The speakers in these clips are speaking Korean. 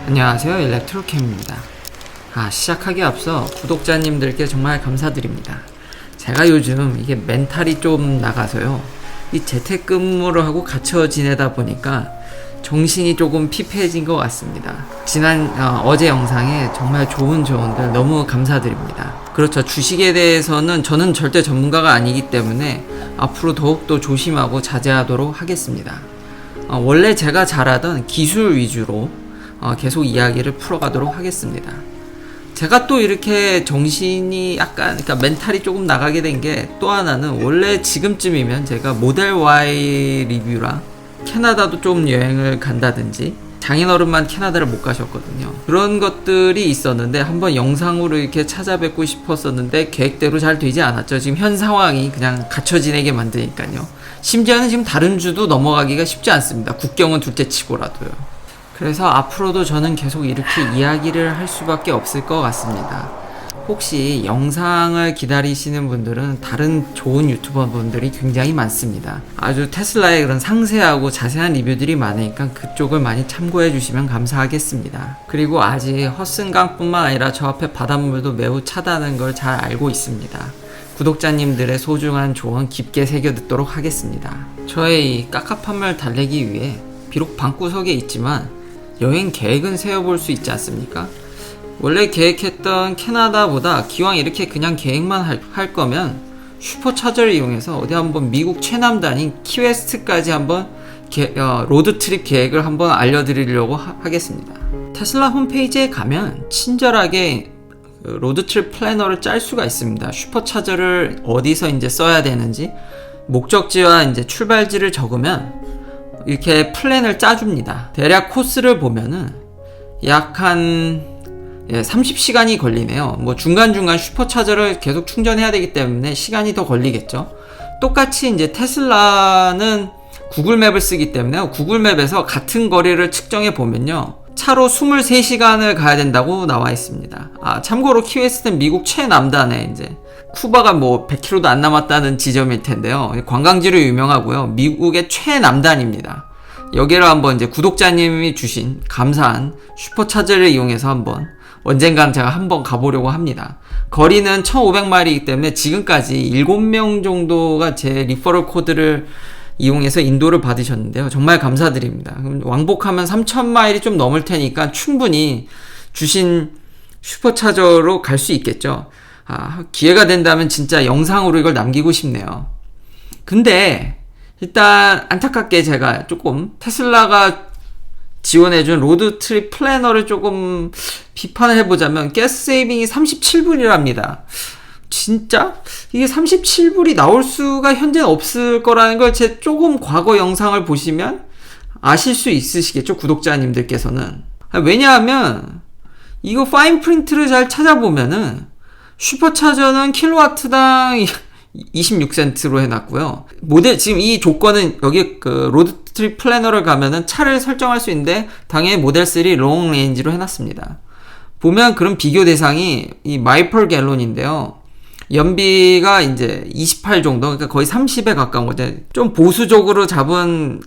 안녕하세요, 일렉트로캠입니다. 시작하기에 앞서 구독자님들께 정말 감사드립니다. 제가 요즘 이게 멘탈이 좀 나가서요, 이 재택근무를 하고 갇혀 지내다 보니까 정신이 조금 피폐해진 것 같습니다. 어제 영상에 정말 좋은 조언들 너무 감사드립니다. 그렇죠, 주식에 대해서는 저는 절대 전문가가 아니기 때문에 앞으로 더욱더 조심하고 자제하도록 하겠습니다. 원래 제가 잘하던 기술 위주로 계속 이야기를 풀어가도록 하겠습니다. 제가 또 이렇게 정신이 약간, 그러니까 멘탈이 조금 나가게 된 게 또 하나는, 원래 지금쯤이면 제가 모델 Y 리뷰랑 캐나다도 좀 여행을 간다든지, 장인어른만 캐나다를 못 가셨거든요. 그런 것들이 있었는데 한번 영상으로 이렇게 찾아뵙고 싶었었는데 계획대로 잘 되지 않았죠. 지금 현 상황이 그냥 갇혀 지내게 만드니까요. 심지어는 지금 다른 주도 넘어가기가 쉽지 않습니다. 국경은 둘째 치고라도요. 그래서 앞으로도 저는 계속 이렇게 이야기를 할 수밖에 없을 것 같습니다. 혹시 영상을 기다리시는 분들은 다른 좋은 유튜버 분들이 굉장히 많습니다. 아주 테슬라의 그런 상세하고 자세한 리뷰들이 많으니까 그쪽을 많이 참고해 주시면 감사하겠습니다. 그리고 아직 헛슨강뿐만 아니라 저 앞에 바닷물도 매우 차다는 걸 잘 알고 있습니다. 구독자님들의 소중한 조언 깊게 새겨 듣도록 하겠습니다. 저의 이 깝깝함을 달래기 위해 비록 방구석에 있지만 여행 계획은 세워볼 수 있지 않습니까? 원래 계획했던 캐나다보다 기왕 이렇게 그냥 계획만 할 거면 슈퍼차저를 이용해서 어디 한번 미국 최남단인 키웨스트까지 한번 로드트립 계획을 한번 알려드리려고 하겠습니다. 테슬라 홈페이지에 가면 친절하게 로드트립 플래너를 짤 수가 있습니다. 슈퍼차저를 어디서 이제 써야 되는지, 목적지와 이제 출발지를 적으면 이렇게 플랜을 짜줍니다. 대략 코스를 보면은 약 한 30시간이 걸리네요. 뭐 중간중간 슈퍼차저를 계속 충전해야 되기 때문에 시간이 더 걸리겠죠. 똑같이 이제 테슬라는 구글맵을 쓰기 때문에 구글맵에서 같은 거리를 측정해 보면요, 차로 23시간을 가야 된다고 나와 있습니다. 참고로 키웨스트는 미국 최남단에 이제 쿠바가 뭐 100km도 안 남았다는 지점일 텐데요. 관광지로 유명하고요. 미국의 최남단입니다. 여기를 한번 이제 구독자님이 주신 감사한 슈퍼차저를 이용해서 언젠간 제가 한번 가보려고 합니다. 거리는 1500마일이기 때문에 지금까지 7명 정도가 제 리퍼럴 코드를 이용해서 인도를 받으셨는데요. 정말 감사드립니다. 그럼 왕복하면 3000마일이 좀 넘을 테니까 충분히 주신 슈퍼차저로 갈 수 있겠죠. 기회가 된다면 진짜 영상으로 이걸 남기고 싶네요. 근데 일단 안타깝게 제가 조금 테슬라가 지원해준 로드트립 플래너를 조금 비판을 해보자면 가스 세이빙이 37불이랍니다. 진짜? 이게 37불이 나올 수가 현재는 없을 거라는 걸 제 조금 과거 영상을 보시면 아실 수 있으시겠죠, 구독자님들께서는. 왜냐하면 이거 파인 프린트를 잘 찾아보면은 슈퍼차저는 킬로와트당 26센트로 해놨고요. 지금 이 조건은 여기 로드트립 플래너를 가면은 차를 설정할 수 있는데 당연히 모델 3 롱 레인지로 해놨습니다. 보면 그런 비교 대상이 이 마일 퍼 갤론인데요. 연비가 이제 28 정도, 그러니까 거의 30에 가까운 거죠. 좀 보수적으로 잡은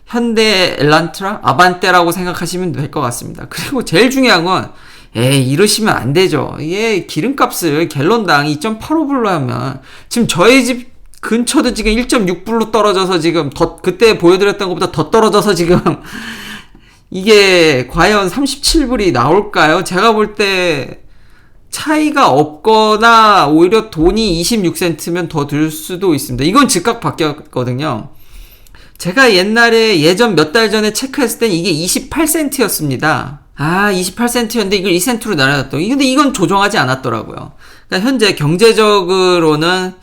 현대 엘란트라, 아반떼라고 생각하시면 될 것 같습니다. 그리고 제일 중요한 건, 이러시면 안 되죠. 이게 기름값을 갤론당 2.85불로 하면, 지금 저희 집 근처도 지금 1.6불로 떨어져서 지금 그때 보여드렸던 것보다 더 떨어져서 지금, 이게 과연 37불이 나올까요? 제가 볼 때 차이가 없거나 오히려 돈이 26센트면 더 들 수도 있습니다. 이건 즉각 바뀌었거든요. 제가 예전 몇 달 전에 체크했을 땐 이게 28센트였습니다. 28센트였는데 이걸 2센트로 나눠놨더라고요. 근데 이건 조정하지 않았더라고요. 그러니까 현재 경제적으로는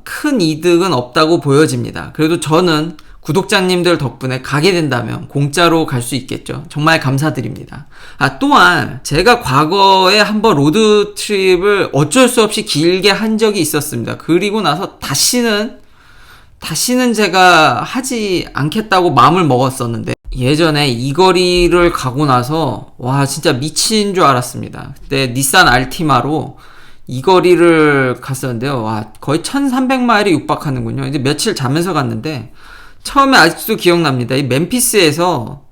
큰 이득은 없다고 보여집니다. 그래도 저는 구독자님들 덕분에 가게 된다면 공짜로 갈 수 있겠죠. 정말 감사드립니다. 또한 제가 과거에 한번 로드 트립을 어쩔 수 없이 길게 한 적이 있었습니다. 그리고 나서 다시는 제가 하지 않겠다고 마음을 먹었었는데, 예전에 이 거리를 가고 나서 와 진짜 미친 줄 알았습니다. 그때 닛산 알티마로 이 거리를 갔었는데요. 와 거의 1300마일이 육박하는군요. 이제 며칠 자면서 갔는데 처음에 아직도 기억납니다. 이 멤피스에서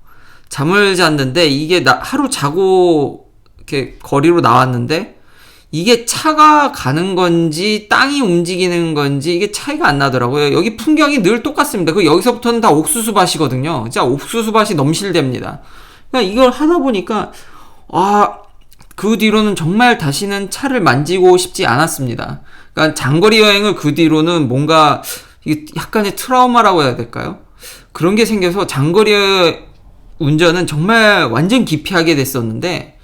잠을 잤는데 이게 하루 자고 이렇게 거리로 나왔는데 이게 차가 가는 건지 땅이 움직이는 건지 이게 차이가 안 나더라고요. 여기 풍경이 늘 똑같습니다. 여기서부터는 다 옥수수밭이거든요. 진짜 옥수수밭이 넘실댑니다. 그러니까 이걸 하다 보니까 그 뒤로는 정말 다시는 차를 만지고 싶지 않았습니다. 그러니까 장거리 여행을 그 뒤로는 뭔가 이게 약간의 트라우마라고 해야 될까요? 그런 게 생겨서 장거리 운전은 정말 완전 기피하게 됐었는데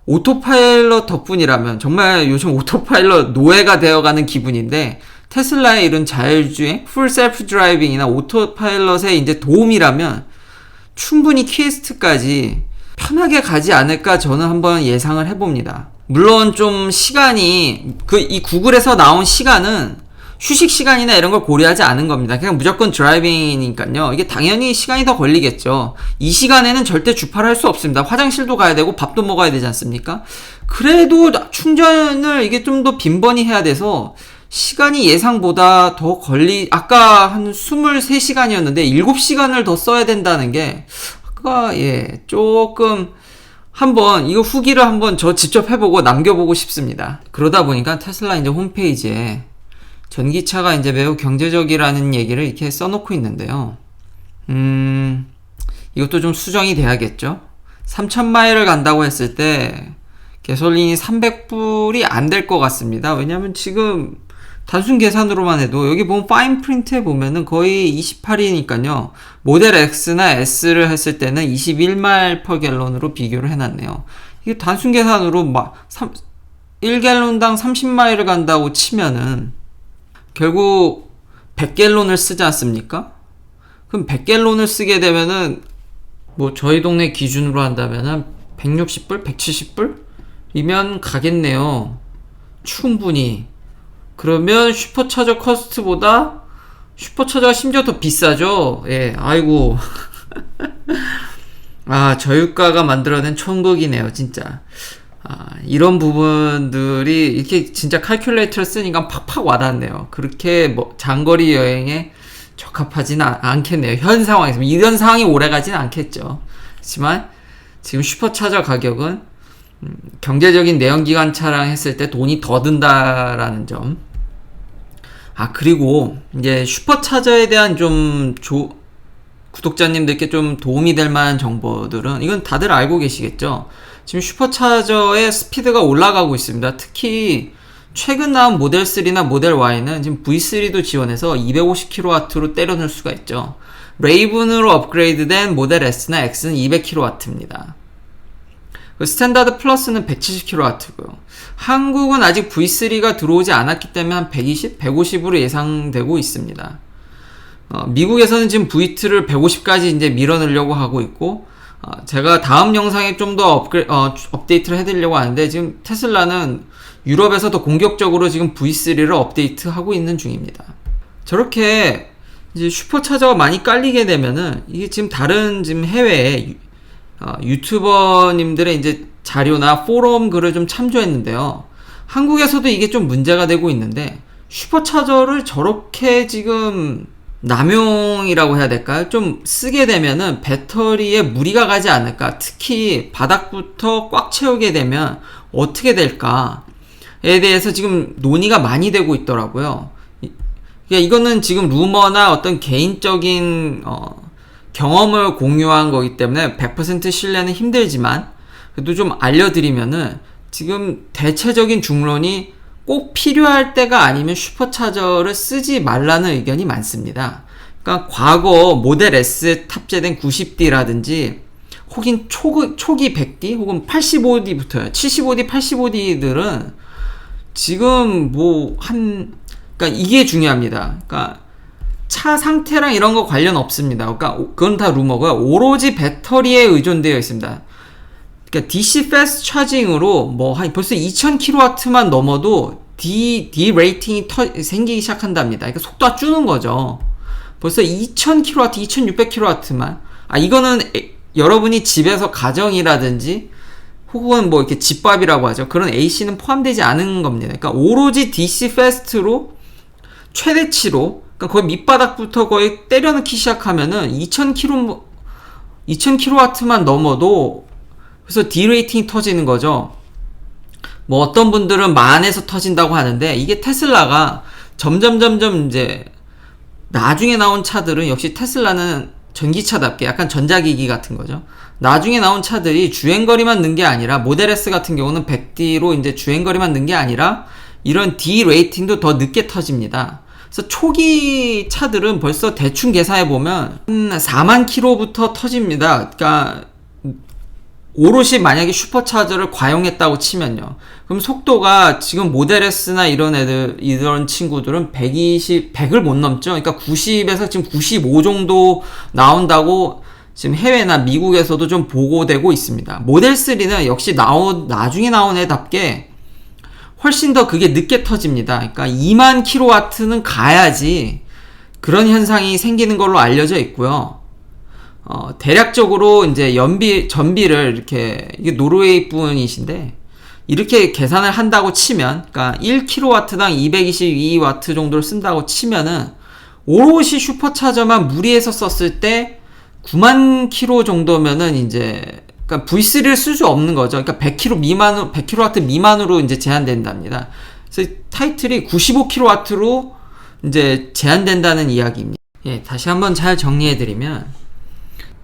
오토파일럿 덕분이라면 정말 요즘 오토파일럿 노예가 되어가는 기분인데 테슬라의 이런 자율주행, 풀 셀프 드라이빙이나 오토파일럿의 이제 도움이라면 충분히 퀘스트까지 편하게 가지 않을까 저는 한번 예상을 해봅니다. 물론 좀 시간이 이 구글에서 나온 시간은 휴식 시간이나 이런 걸 고려하지 않은 겁니다. 그냥 무조건 드라이빙이니까요. 이게 당연히 시간이 더 걸리겠죠. 이 시간에는 절대 주파를 할 수 없습니다. 화장실도 가야 되고 밥도 먹어야 되지 않습니까? 그래도 충전을 이게 좀 더 빈번히 해야 돼서 시간이 예상보다 더 아까 한 23시간이었는데 7시간을 더 써야 된다는 게 조금 한번 이거 후기를 한번 저 직접 해보고 남겨보고 싶습니다. 그러다 보니까 테슬라 이제 홈페이지에 전기차가 이제 매우 경제적이라는 얘기를 이렇게 써놓고 있는데요. 이것도 좀 수정이 돼야겠죠? 3,000마일을 간다고 했을 때 가솔린이 300불이 안 될 것 같습니다. 왜냐면 지금 단순 계산으로만 해도 여기 보면 파인 프린트에 보면은 거의 28이니까요. 모델 X나 S를 했을 때는 21마일 per 갤런으로 비교를 해놨네요. 이게 단순 계산으로 1갤런당 30마일을 간다고 치면은 결국 100갤론을 쓰지 않습니까? 그럼 100갤론을 쓰게 되면은 저희 동네 기준으로 한다면은 160불? 170불? 이면 가겠네요. 충분히. 그러면 슈퍼차저 커스트보다 슈퍼차저가 심지어 더 비싸죠? 예, 아이고. 저유가가 만들어낸 천국이네요, 진짜. 이런 부분들이 이렇게 진짜 칼큘레이터를 쓰니까 팍팍 와닿네요. 그렇게 장거리 여행에 적합하지는 않겠네요. 현 상황에서. 이런 상황이 오래 가지는 않겠죠. 하지만 지금 슈퍼차저 가격은 경제적인 내연기관 차량 했을 때 돈이 더 든다라는 점. 그리고 이제 슈퍼차저에 대한 구독자님들께 좀 도움이 될 만한 정보들은 이건 다들 알고 계시겠죠. 지금 슈퍼차저의 스피드가 올라가고 있습니다. 특히 최근 나온 모델 3나 모델 Y는 지금 V3도 지원해서 250kW로 때려넣을 수가 있죠. 레이븐으로 업그레이드된 모델 S나 X는 200kW입니다. 스탠다드 플러스는 170kW고요. 한국은 아직 V3가 들어오지 않았기 때문에 한 120, 150으로 예상되고 있습니다. 미국에서는 지금 V2를 150까지 이제 밀어넣으려고 하고 있고, 제가 다음 영상에 좀 더 업데이트를 해드리려고 하는데, 지금 테슬라는 유럽에서 더 공격적으로 지금 V3를 업데이트하고 있는 중입니다. 저렇게 이제 슈퍼차저가 많이 깔리게 되면은, 이게 지금 다른 지금 해외에 유튜버님들의 이제 자료나 포럼 글을 좀 참조했는데요. 한국에서도 이게 좀 문제가 되고 있는데, 슈퍼차저를 저렇게 지금 남용이라고 해야 될까요? 좀 쓰게 되면은 배터리에 무리가 가지 않을까? 특히 바닥부터 꽉 채우게 되면 어떻게 될까에 대해서 지금 논의가 많이 되고 있더라고요. 이거는 지금 루머나 어떤 개인적인 경험을 공유한 거기 때문에 100% 신뢰는 힘들지만 그래도 좀 알려드리면은 지금 대체적인 중론이 꼭 필요할 때가 아니면 슈퍼차저를 쓰지 말라는 의견이 많습니다. 그러니까 과거 모델 S에 탑재된 90D라든지 혹은 초기 100D 혹은 85D부터요. 75D, 85D들은 지금 그러니까 이게 중요합니다. 그러니까 차 상태랑 이런 거 관련 없습니다. 그러니까 그건 다 루머고요. 오로지 배터리에 의존되어 있습니다. 그러니까 DC 패스트 차징으로 벌써 2000kW만 넘어도 D 레이팅이 생기기 시작한답니다. 그러니까 속도가 주는 거죠. 벌써 2000kW, 2600kW만. 이거는 여러분이 집에서 가정이라든지 혹은 이렇게 집밥이라고 하죠. 그런 AC는 포함되지 않은 겁니다. 그러니까 오로지 DC 패스트로 최대치로 그러니까 거의 밑바닥부터 거의 때려넣기 시작하면은 2000km 2000kW만 넘어도 그래서 D레이팅이 터지는 거죠. 뭐 어떤 분들은 만에서 터진다고 하는데, 이게 테슬라가 점점 이제 나중에 나온 차들은, 역시 테슬라는 전기차답게 약간 전자기기 같은 거죠. 나중에 나온 차들이 주행거리만 는 게 아니라, 모델 S 같은 경우는 100D로 이제 주행거리만 는 게 아니라 이런 D 레이팅도 더 늦게 터집니다. 그래서 초기 차들은 벌써 대충 계산해 보면 한 4만 킬로부터 터집니다. 그러니까 오롯이 만약에 슈퍼차저를 과용했다고 치면요. 그럼 속도가 지금 모델 S나 이런 친구들은 100을 못 넘죠. 그러니까 90에서 지금 95 정도 나온다고 지금 해외나 미국에서도 좀 보고되고 있습니다. 모델 3는 역시 나중에 나온 애답게 훨씬 더 그게 늦게 터집니다. 그러니까 2만 킬로와트는 가야지 그런 현상이 생기는 걸로 알려져 있고요. 대략적으로 이제 전비를 이렇게, 이게 노르웨이 분이신데, 이렇게 계산을 한다고 치면, 그러니까 1kW당 222W 정도를 쓴다고 치면은, 오롯이 슈퍼차저만 무리해서 썼을 때 9만 킬로 정도면은 이제, 그러니까 V3를 쓸 수 없는 거죠. 그러니까 100kW 미만으로 이제 제한된답니다. 그래서 타이틀이 95kW로 이제 제한된다는 이야기입니다. 예, 다시 한번 잘 정리해드리면,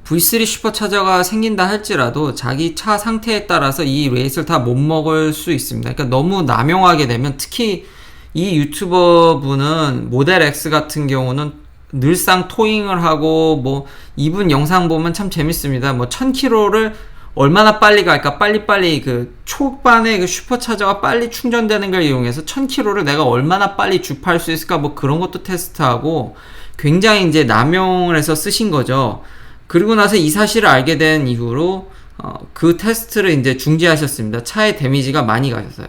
V3 슈퍼차저가 생긴다 할지라도 자기 차 상태에 따라서 이 레이스를 다 못 먹을 수 있습니다. 그러니까 너무 남용하게 되면, 특히 이 유튜버 분은 모델 X 같은 경우는 늘상 토잉을 하고, 뭐 이분 영상 보면 참 재밌습니다. 뭐 1000km를 얼마나 빨리 갈까, 빨리 그 초반에 그 슈퍼차저가 빨리 충전되는 걸 이용해서 1000km를 내가 얼마나 빨리 주파할 수 있을까, 뭐 그런 것도 테스트하고 굉장히 이제 남용을 해서 쓰신 거죠. 그리고 나서 이 사실을 알게 된 이후로 그 테스트를 이제 중지하셨습니다. 차에 데미지가 많이 가셔서요.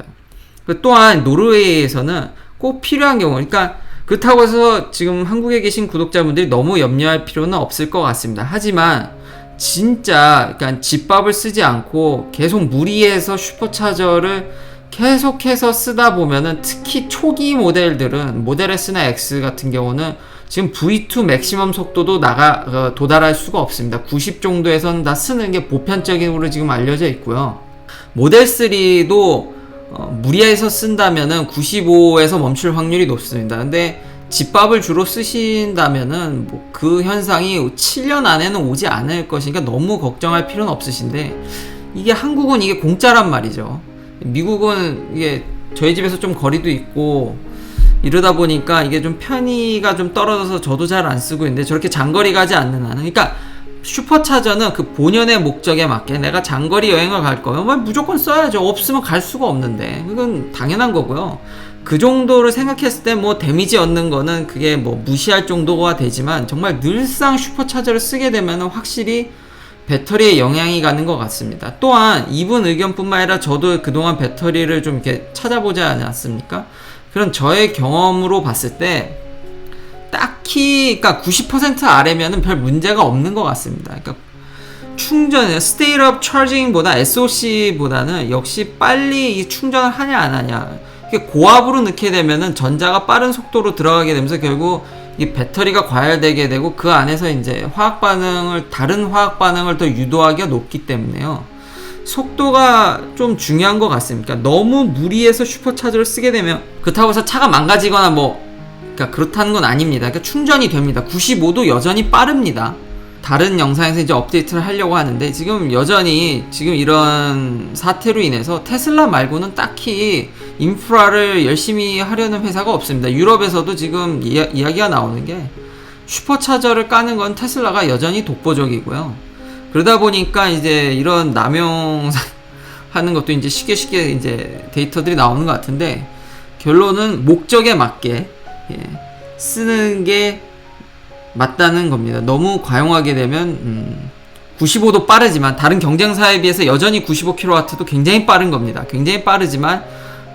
또한 노르웨이에서는 꼭 필요한 경우, 그러니까 그렇다고 해서 지금 한국에 계신 구독자분들이 너무 염려할 필요는 없을 것 같습니다. 하지만 진짜 그러니까 집밥을 쓰지 않고 계속 무리해서 슈퍼차저를 계속해서 쓰다 보면은, 특히 초기 모델들은 모델 S나 X 같은 경우는 지금 V2 맥시멈 속도도 도달할 수가 없습니다. 90 정도에서는 다 쓰는 게 보편적으로 지금 알려져 있고요. 모델 3도 무리해서 쓴다면은 95에서 멈출 확률이 높습니다. 근데 집밥을 주로 쓰신다면은 뭐 그 현상이 7년 안에는 오지 않을 것이니까 너무 걱정할 필요는 없으신데, 이게 한국은 이게 공짜란 말이죠. 미국은 이게 저희 집에서 좀 거리도 있고 이러다 보니까 이게 좀 편의가 좀 떨어져서 저도 잘 안 쓰고 있는데, 저렇게 장거리 가지 않는 한은, 그러니까 슈퍼차저는 그 본연의 목적에 맞게 내가 장거리 여행을 갈 거면 무조건 써야죠. 없으면 갈 수가 없는데, 그건 당연한 거고요. 그 정도를 생각했을 때 뭐 데미지 얻는 거는 그게 뭐 무시할 정도가 되지만, 정말 늘상 슈퍼차저를 쓰게 되면 확실히 배터리에 영향이 가는 것 같습니다. 또한 이분 의견뿐만 아니라 저도 그동안 배터리를 좀 이렇게 찾아보지 않았습니까? 그럼 저의 경험으로 봤을 때 딱히, 그러니까 90% 아래면은 별 문제가 없는 것 같습니다. 그러니까 충전, State of Charging보다 SOC보다는 역시 빨리 이 충전을 하냐 안 하냐, 이게 고압으로 넣게 되면은 전자가 빠른 속도로 들어가게 되면서 결국 이 배터리가 과열되게 되고, 그 안에서 이제 다른 화학 반응을 더 유도하기가 높기 때문에요. 속도가 좀 중요한 것 같습니다. 너무 무리해서 슈퍼차저를 쓰게 되면, 그렇다고 해서 차가 망가지거나 그러니까 그렇다는 건 아닙니다. 그러니까 충전이 됩니다. 95도 여전히 빠릅니다. 다른 영상에서 이제 업데이트를 하려고 하는데, 지금 여전히 지금 이런 사태로 인해서 테슬라 말고는 딱히 인프라를 열심히 하려는 회사가 없습니다. 유럽에서도 지금 이야기가 나오는 게, 슈퍼차저를 까는 건 테슬라가 여전히 독보적이고요. 그러다 보니까 이제 이런 남용하는 것도 이제 쉽게 이제 데이터들이 나오는 것 같은데, 결론은 목적에 맞게 쓰는 게 맞다는 겁니다. 너무 과용하게 되면 95도 빠르지만, 다른 경쟁사에 비해서 여전히 95kW도 굉장히 빠른 겁니다. 굉장히 빠르지만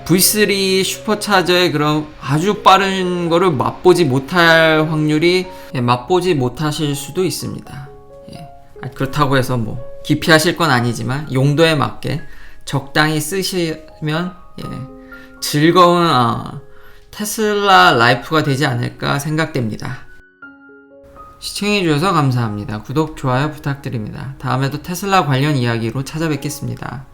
V3 슈퍼차저의 그런 아주 빠른 거를 맛보지 못할 확률이, 맛보지 못하실 수도 있습니다. 그렇다고 해서 뭐 기피하실 건 아니지만 용도에 맞게 적당히 쓰시면 즐거운 테슬라 라이프가 되지 않을까 생각됩니다. 시청해주셔서 감사합니다. 구독, 좋아요 부탁드립니다. 다음에도 테슬라 관련 이야기로 찾아뵙겠습니다.